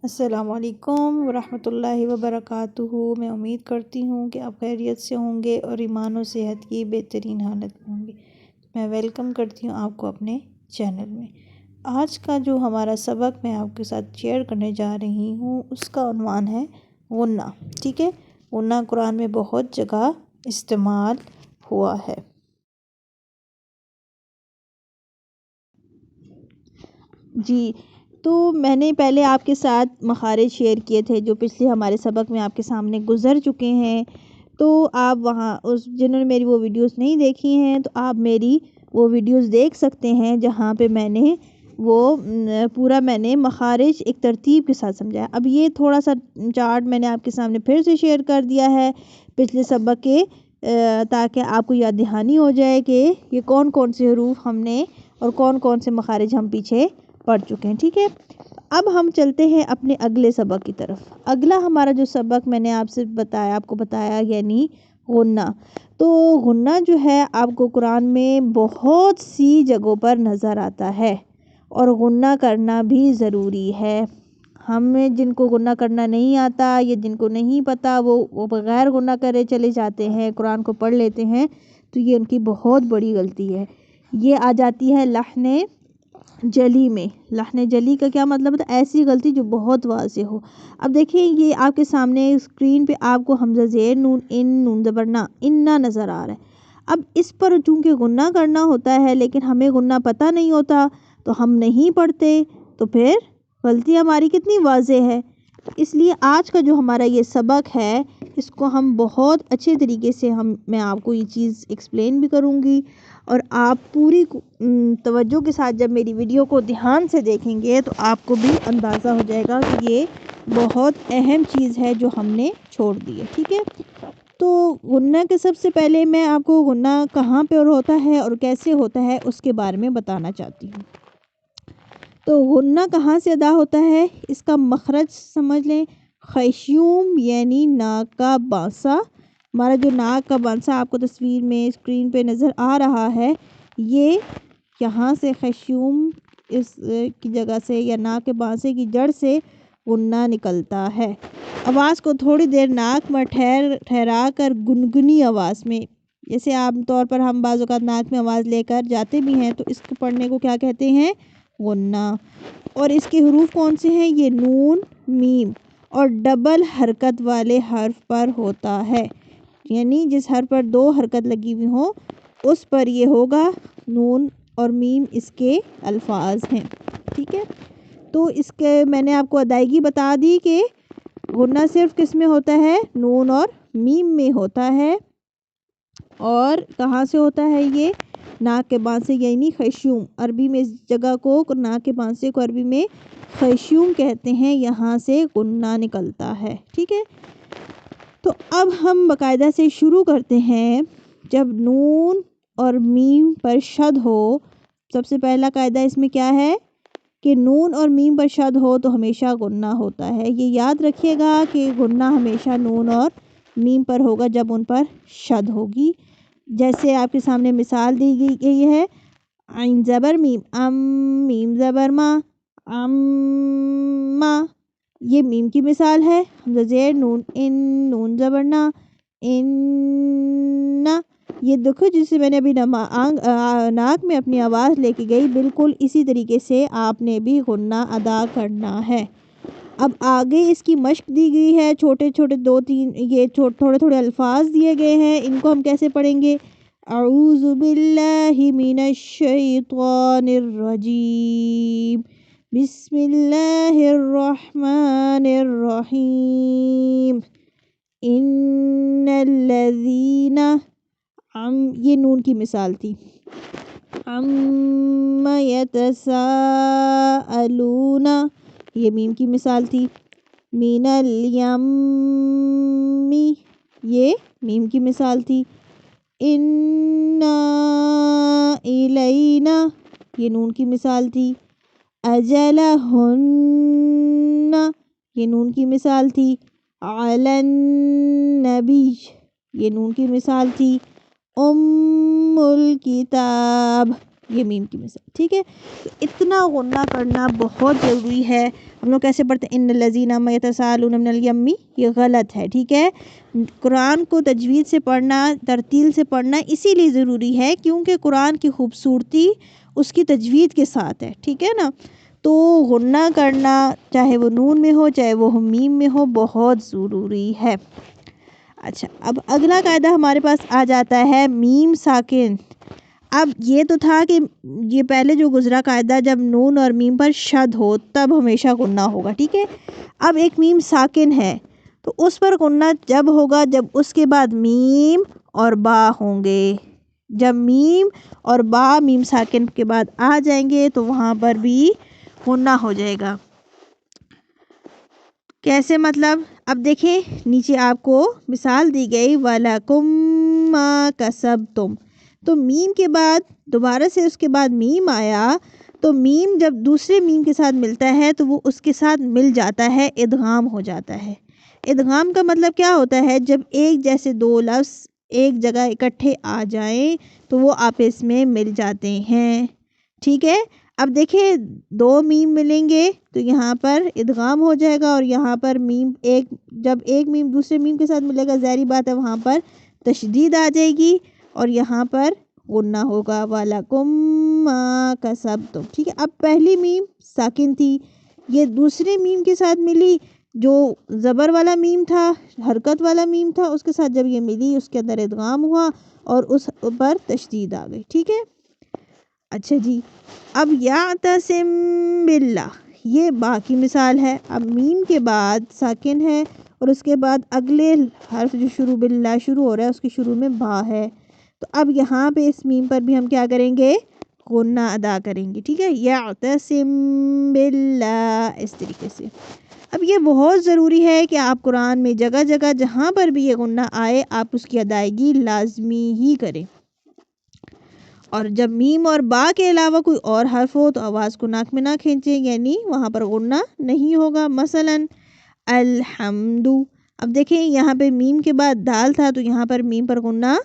السلام علیکم ورحمۃ اللہ وبرکاتہ۔ میں امید کرتی ہوں کہ آپ خیریت سے ہوں گے اور ایمان و صحت کی بہترین حالت میں ہوں گے۔ میں ویلکم کرتی ہوں آپ کو اپنے چینل میں۔ آج کا جو ہمارا سبق میں آپ کے ساتھ شیئر کرنے جا رہی ہوں اس کا عنوان ہے غنہ۔ ٹھیک ہے، غنہ قرآن میں بہت جگہ استعمال ہوا ہے۔ جی، تو میں نے پہلے آپ کے ساتھ مخارج شیئر کیے تھے جو پچھلے ہمارے سبق میں آپ کے سامنے گزر چکے ہیں، تو آپ وہاں جنہوں نے میری وہ ویڈیوز نہیں دیکھی ہیں تو آپ میری وہ ویڈیوز دیکھ سکتے ہیں جہاں پہ میں نے وہ پورا مخارج ایک ترتیب کے ساتھ سمجھایا۔ اب یہ تھوڑا سا چارٹ میں نے آپ کے سامنے پھر سے شیئر کر دیا ہے پچھلے سبق کے، تاکہ آپ کو یاد دہانی ہو جائے کہ یہ کون کون سے حروف ہم نے اور کون کون سے مخارج ہم پیچھے پڑھ چکے ہیں۔ ٹھیک ہے، اب ہم چلتے ہیں اپنے اگلے سبق کی طرف۔ اگلا ہمارا جو سبق میں نے آپ کو بتایا یعنی غنہ۔ تو غنہ جو ہے آپ کو قرآن میں بہت سی جگہوں پر نظر آتا ہے اور غنہ کرنا بھی ضروری ہے۔ ہمیں جن کو غنہ کرنا نہیں آتا یا جن کو نہیں پتا وہ بغیر غنہ کرے چلے جاتے ہیں، قرآن کو پڑھ لیتے ہیں، تو یہ ان کی بہت بڑی غلطی ہے۔ یہ آ جاتی ہے لحن جلی میں۔ لحن جلی کا کیا مطلب ہے؟ ایسی غلطی جو بہت واضح ہو۔ اب دیکھیں یہ آپ کے سامنے اسکرین پہ آپ کو حمزہ زیر نون ان نون زبر نا اننا نظر آ رہا ہے۔ اب اس پر چونکہ غنہ کرنا ہوتا ہے لیکن ہمیں غنہ پتہ نہیں ہوتا تو ہم نہیں پڑھتے، تو پھر غلطی ہماری کتنی واضح ہے۔ اس لیے آج کا جو ہمارا یہ سبق ہے اس کو ہم بہت اچھے طریقے سے میں آپ کو یہ چیز ایکسپلین بھی کروں گی، اور آپ پوری توجہ کے ساتھ جب میری ویڈیو کو دھیان سے دیکھیں گے تو آپ کو بھی اندازہ ہو جائے گا کہ یہ بہت اہم چیز ہے جو ہم نے چھوڑ دی ہے۔ ٹھیک ہے، تو غنہ کے سب سے پہلے میں آپ کو غنہ کہاں پہ ہوتا ہے اور کیسے ہوتا ہے اس کے بارے میں بتانا چاہتی ہوں۔ تو غنہ کہاں سے ادا ہوتا ہے، اس کا مخرج سمجھ لیں۔ خیشوم یعنی ناک کا بانسا۔ ہمارا جو ناک کا بانسا آپ کو تصویر میں اسکرین پہ نظر آ رہا ہے، یہ یہاں سے خیشوم اس کی جگہ سے یا ناک کے بانسے کی جڑ سے غنہ نکلتا ہے۔ آواز کو تھوڑی دیر ناک میں ٹھہرا کر گنگنی آواز میں، جیسے عام طور پر ہم بعض اوقات ناک میں آواز لے کر جاتے بھی ہیں، تو اس کو پڑھنے کو کیا کہتے ہیں؟ غنہ۔ اور اس کے حروف کون سے ہیں؟ یہ نون میم اور ڈبل حرکت والے حرف پر ہوتا ہے، یعنی جس حرف پر دو حرکت لگی ہوئی ہوں اس پر یہ ہوگا۔ نون اور میم اس کے الفاظ ہیں۔ ٹھیک ہے، تو اس کے میں نے آپ کو ادائیگی بتا دی کہ غنہ صرف کس میں ہوتا ہے؟ نون اور میم میں ہوتا ہے۔ اور کہاں سے ہوتا ہے یہ؟ ناک کے بانسے یعنی خیشوم۔ عربی میں اس جگہ کو، ناک کے بانسے کو عربی میں خیشوم کہتے ہیں، یہاں سے غنہ نکلتا ہے۔ ٹھیک ہے، تو اب ہم باقاعدہ سے شروع کرتے ہیں۔ جب نون اور میم پر شد ہو، سب سے پہلا قاعدہ اس میں کیا ہے کہ نون اور میم پر شد ہو تو ہمیشہ غنہ ہوتا ہے۔ یہ یاد رکھیے گا کہ غنہ ہمیشہ نون اور میم پر ہوگا جب ان پر شد ہوگی۔ جیسے آپ کے سامنے مثال دی گئی ہے، عین زبر میم ام، میم زبر ما ام ما، یہ میم کی مثال ہے۔ حمزہ زیر نون ان نون زبر نا ان نا، یہ دیکھو جسے میں نے ابھی ناک میں اپنی آواز لے کے گئی، بالکل اسی طریقے سے آپ نے بھی غنہ ادا کرنا ہے۔ اب آگے اس کی مشق دی گئی ہے، چھوٹے چھوٹے دو تین یہ تھوڑے تھوڑے الفاظ دیے گئے ہیں، ان کو ہم کیسے پڑھیں گے؟ اعوذ باللہ من الشیطان الرجیم، بسم اللہ الرحمن الرحیم، ان الذین، یہ نون کی مثال تھی، عم یتساءلون، یہ میم کی مثال تھی، من الیم، یہ میم کی مثال تھی، انا الینا، یہ نون کی مثال تھی، اجلہن، یہ نون کی مثال تھی، علی النبی، یہ نون کی مثال تھی، ام الکتاب، یہ میم کی مثال، ٹھیک ہے. تو اتنا غنہ کرنا بہت ضروری ہے. ہم لوگ کیسے پڑھتے ہیں ان الذین یتساءلون من الیم، یہ غلط ہے، ٹھیک ہے. قرآن کو تجوید سے پڑھنا، ترتیل سے پڑھنا اسی لیے ضروری ہے کیونکہ قرآن کی خوبصورتی اس کی تجوید کے ساتھ ہے، ٹھیک ہے نا. تو غنہ کرنا چاہے وہ نون میں ہو چاہے وہ میم میں ہو بہت ضروری ہے. اچھا، اب اگلا قاعدہ ہمارے پاس آ جاتا ہے میم ساکن. اب یہ تو تھا کہ یہ پہلے جو گزرا قاعدہ جب نون اور میم پر شد ہو تب ہمیشہ غنہ ہوگا، ٹھیک ہے. اب ایک میم ساکن ہے تو اس پر غنہ جب ہوگا جب اس کے بعد میم اور با ہوں گے. جب میم اور با میم ساکن کے بعد آ جائیں گے تو وہاں پر بھی غنہ ہو جائے گا. کیسے مطلب؟ اب دیکھیں نیچے آپ کو مثال دی گئی وَلَكُمْ مَا كَسَبْتُمْ. تو میم کے بعد دوبارہ سے اس کے بعد میم آیا تو میم جب دوسرے میم کے ساتھ ملتا ہے تو وہ اس کے ساتھ مل جاتا ہے، ادغام ہو جاتا ہے. ادغام کا مطلب کیا ہوتا ہے؟ جب ایک جیسے دو لفظ ایک جگہ اکٹھے آ جائیں تو وہ آپس میں مل جاتے ہیں، ٹھیک ہے. اب دیکھیں دو میم ملیں گے تو یہاں پر ادغام ہو جائے گا اور یہاں پر میم جب ایک میم دوسرے میم کے ساتھ ملے گا ظاہری بات ہے وہاں پر تشدید آ جائے گی اور یہاں پر غنہ ہوگا وَلَكُمْ مَا كَسَبْتُمْ، ٹھیک ہے. اب پہلی میم ساکن تھی، یہ دوسرے میم کے ساتھ ملی جو زبر والا میم تھا، حرکت والا میم تھا، اس کے ساتھ جب یہ ملی اس کے اندر ادغام ہوا اور اس پر تشدید آ گئی، ٹھیک ہے. اچھا جی، اب یعتصم باللہ یہ با کی مثال ہے. اب میم کے بعد ساکن ہے اور اس کے بعد اگلے حرف جو شروع باللہ شروع ہو رہا ہے اس کے شروع میں با ہے. تو اب یہاں پہ اس میم پر بھی ہم کیا کریں گے؟ غنہ ادا کریں گے، ٹھیک ہے. یعتصم باللہ اس طریقے سے. اب یہ بہت ضروری ہے کہ آپ قرآن میں جگہ جگہ جہاں پر بھی یہ غنہ آئے آپ اس کی ادائیگی لازمی ہی کریں. اور جب میم اور با کے علاوہ کوئی اور حرف ہو تو آواز کو ناک میں نہ کھینچیں، یعنی وہاں پر غنہ نہیں ہوگا. مثلا الحمد. اب دیکھیں یہاں پہ میم کے بعد دال تھا تو یہاں پر میم پر غنہ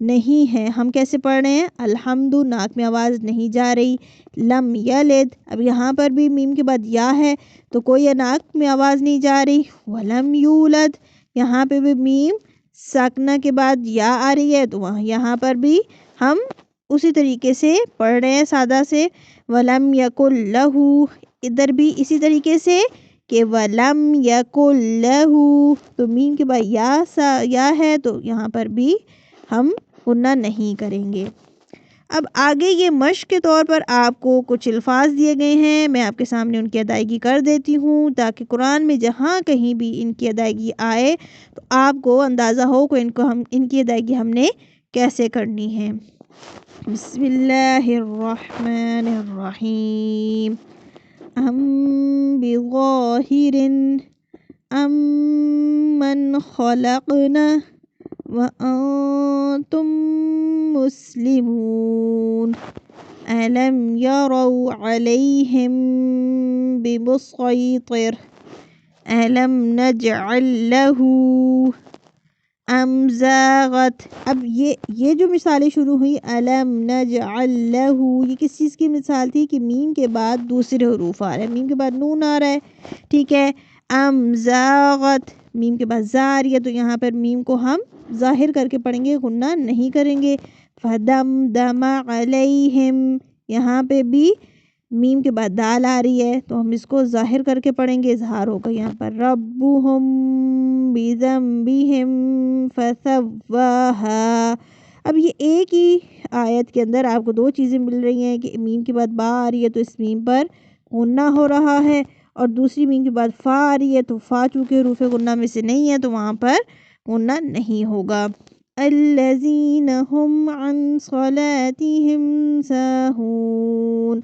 نہیں ہے. ہم کیسے پڑھ رہے ہیں؟ الحمد، ناک میں آواز نہیں جا رہی. لم یلد، اب یہاں پر بھی میم کے بعد یا ہے تو کوئی ناک میں آواز نہیں جا رہی. ولم یولد، یہاں پہ بھی میم ساکنہ کے بعد یا آ رہی ہے تو یہاں پر بھی ہم اسی طریقے سے پڑھ رہے ہیں سادہ سے. ولم یکن لہ، ادھر بھی اسی طریقے سے کہ ولم یکن لہ، تو میم کے بعد یا ہے تو یہاں پر بھی ہم غنہ نہیں کریں گے. اب آگے یہ مشق کے طور پر آپ کو کچھ الفاظ دیے گئے ہیں، میں آپ کے سامنے ان کی ادائیگی کر دیتی ہوں تاکہ قرآن میں جہاں کہیں بھی ان کی ادائیگی آئے تو آپ کو اندازہ ہو کہ ان کی ادائیگی ہم نے کیسے کرنی ہے. بسم اللہ الرحمن الرحیم. ام بظاہر ام من خلقنا وَأَنْتُمْ مُسْلِمُونَ أَلَمْ يَرَوْا عَلَيْهِمْ بِمُسْيْطِرٍ أَلَمْ نَجْعَلْ لَهُ أَمْ زَاغَتْ. اب یہ جو مثالیں شروع ہوئی أَلَمْ نَجْعَلْ لَهُ، یہ کس چیز کی مثال تھی کہ میم کے بعد دوسرے حروف آ رہے ہیں، میم کے بعد نون آ رہا ہے، ٹھیک ہے. أَمْ زَاغَتْ، میم کے بعد زا آ رہی ہے تو یہاں پر میم کو ہم ظاہر کر کے پڑھیں گے، غنہ نہیں کریں گے. فَدَمْدَمَ عَلَيْهِمْ، یہاں پہ بھی میم کے بعد دال آ رہی ہے تو ہم اس کو ظاہر کر کے پڑھیں گے، اظہار ہوگا یہاں پر. رَبُّهُمْ بِذَنبِهِمْ فَسَوَّاهَا. اب یہ ایک ہی آیت کے اندر آپ کو دو چیزیں مل رہی ہیں کہ میم کے بعد با آ رہی ہے تو اس میم پر غنہ ہو رہا ہے اور دوسری میم کے بعد فا آ رہی ہے تو فا چونکہ حروف غنہ میں سے نہیں ہے تو وہاں پر غنہ نہیں ہوگا. الذین هم عن صلاتهم ساہون،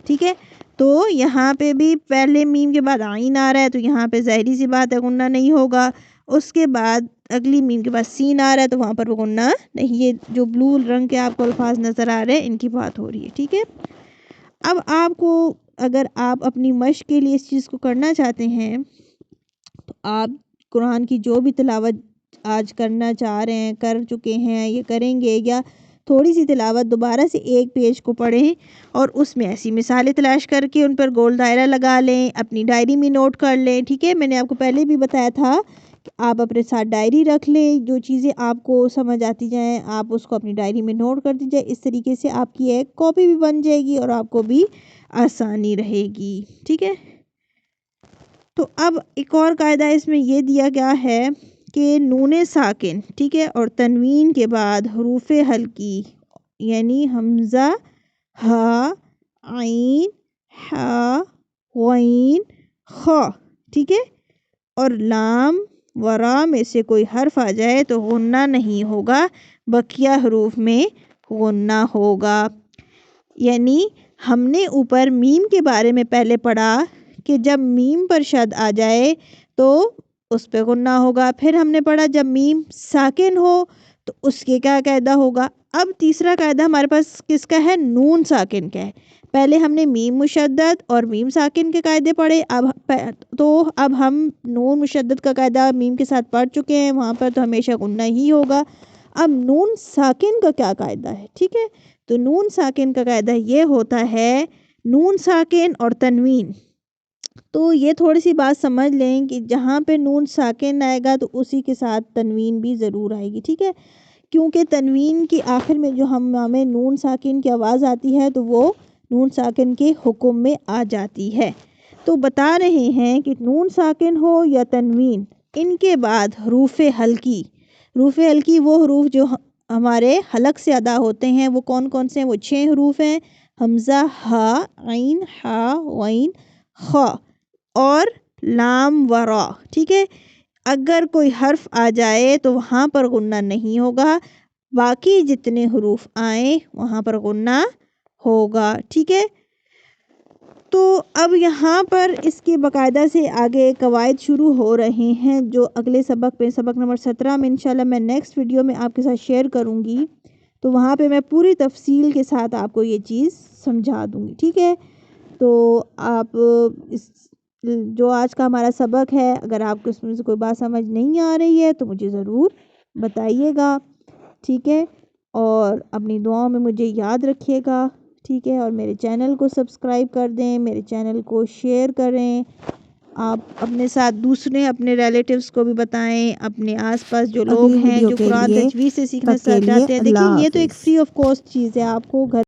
ٹھیک ہے. تو یہاں پہ بھی پہلے میم کے بعد عین آ رہا ہے تو یہاں پہ ظاہری سی بات ہے غنہ نہیں ہوگا. اس کے بعد اگلی میم کے بعد سین آ رہا ہے تو وہاں پر غنہ نہیں. یہ جو بلو رنگ کے آپ کو الفاظ نظر آ رہے ہیں ان کی بات ہو رہی ہے، ٹھیک ہے. اب آپ کو اگر آپ اپنی مشق کے لیے اس چیز کو کرنا چاہتے ہیں تو آپ قرآن کی جو بھی تلاوت آج کرنا چاہ رہے ہیں، کر چکے ہیں، یہ کریں گے یا تھوڑی سی تلاوت دوبارہ سے ایک پیج کو پڑھیں اور اس میں ایسی مثالیں تلاش کر کے ان پر گول دائرہ لگا لیں، اپنی ڈائری میں نوٹ کر لیں، ٹھیک ہے؟ میں نے آپ کو پہلے بھی بتایا تھا کہ آپ اپنے ساتھ ڈائری رکھ لیں، جو چیزیں آپ کو سمجھ آتی جائیں آپ اس کو اپنی ڈائری میں نوٹ کر دیجیے، اس طریقے سے آپ کی ایک کاپی بھی بن جائے گی اور آپ کو بھی آسانی رہے گی، ٹھیک ہے؟ تو اب ایک اور قاعدہ اس میں یہ دیا گیا ہے کہ نون ساکن، ٹھیک ہے، اور تنوین کے بعد حروف ہلکی یعنی حمزہ، ہا، عین، ہا، غین، خا، ٹھیک ہے، اور لام و را میں سے کوئی حرف آ جائے تو غنہ نہیں ہوگا، بقیہ حروف میں غنہ ہوگا۔ یعنی ہم نے اوپر میم کے بارے میں پہلے پڑھا کہ جب میم پر شد آ جائے تو اس پہ غنہ ہوگا، پھر ہم نے پڑھا جب میم ساکن ہو تو اس کے کیا قاعدہ ہوگا۔ اب تیسرا قاعدہ ہمارے پاس کس کا ہے؟ نون ساکن کا ہے۔ پہلے ہم نے میم مشدد اور میم ساکن کے قاعدے پڑھے، اب ہم نون مشدد کا قاعدہ میم کے ساتھ پڑھ چکے ہیں، وہاں پر تو ہمیشہ غنہ ہی ہوگا۔ اب نون ساکن کا کیا قاعدہ ہے، ٹھیک ہے؟ تو نون ساکن کا قاعدہ یہ ہوتا ہے نون ساکن اور تنوین۔ تو یہ تھوڑی سی بات سمجھ لیں کہ جہاں پہ نون ساکن آئے گا تو اسی کے ساتھ تنوین بھی ضرور آئے گی، ٹھیک ہے؟ کیونکہ تنوین کے آخر میں جو ہمیں نون ساکن کی آواز آتی ہے تو وہ نون ساکن کے حکم میں آ جاتی ہے۔ تو بتا رہے ہیں کہ نون ساکن ہو یا تنوین، ان کے بعد حروف ہلکی، حروف ہلکی وہ حروف جو ہمارے حلق سے ادا ہوتے ہیں وہ کون کون سے ہیں؟ وہ 6 حروف ہیں، حمزہ، ہا، عین، ہا، غین، خا اور لام و را، ٹھیک ہے؟ اگر کوئی حرف آ جائے تو وہاں پر غنہ نہیں ہوگا، باقی جتنے حروف آئیں وہاں پر غنہ ہوگا، ٹھیک ہے؟ تو اب یہاں پر اس کے باقاعدہ سے آگے قواعد شروع ہو رہے ہیں جو اگلے سبق پہ، سبق نمبر 17 میں انشاءاللہ میں نیکسٹ ویڈیو میں آپ کے ساتھ شیئر کروں گی، تو وہاں پہ میں پوری تفصیل کے ساتھ آپ کو یہ چیز سمجھا دوں گی، ٹھیک ہے؟ تو آپ اس جو آج کا ہمارا سبق ہے اگر آپ کو اس میں سے کوئی بات سمجھ نہیں آ رہی ہے تو مجھے ضرور بتائیے گا، ٹھیک ہے؟ اور اپنی دعاؤں میں مجھے یاد رکھیے گا، ٹھیک ہے؟ اور میرے چینل کو سبسکرائب کر دیں، میرے چینل کو شیئر کریں، آپ اپنے ساتھ دوسرے اپنے ریلیٹیوز کو بھی بتائیں، اپنے آس پاس جو لوگ ہیں جو قرآن تجوید سے سیکھنا چاہتے ہیں، دیکھیں یہ تو ایک فری آف کاسٹ چیز ہے، آپ کو گھر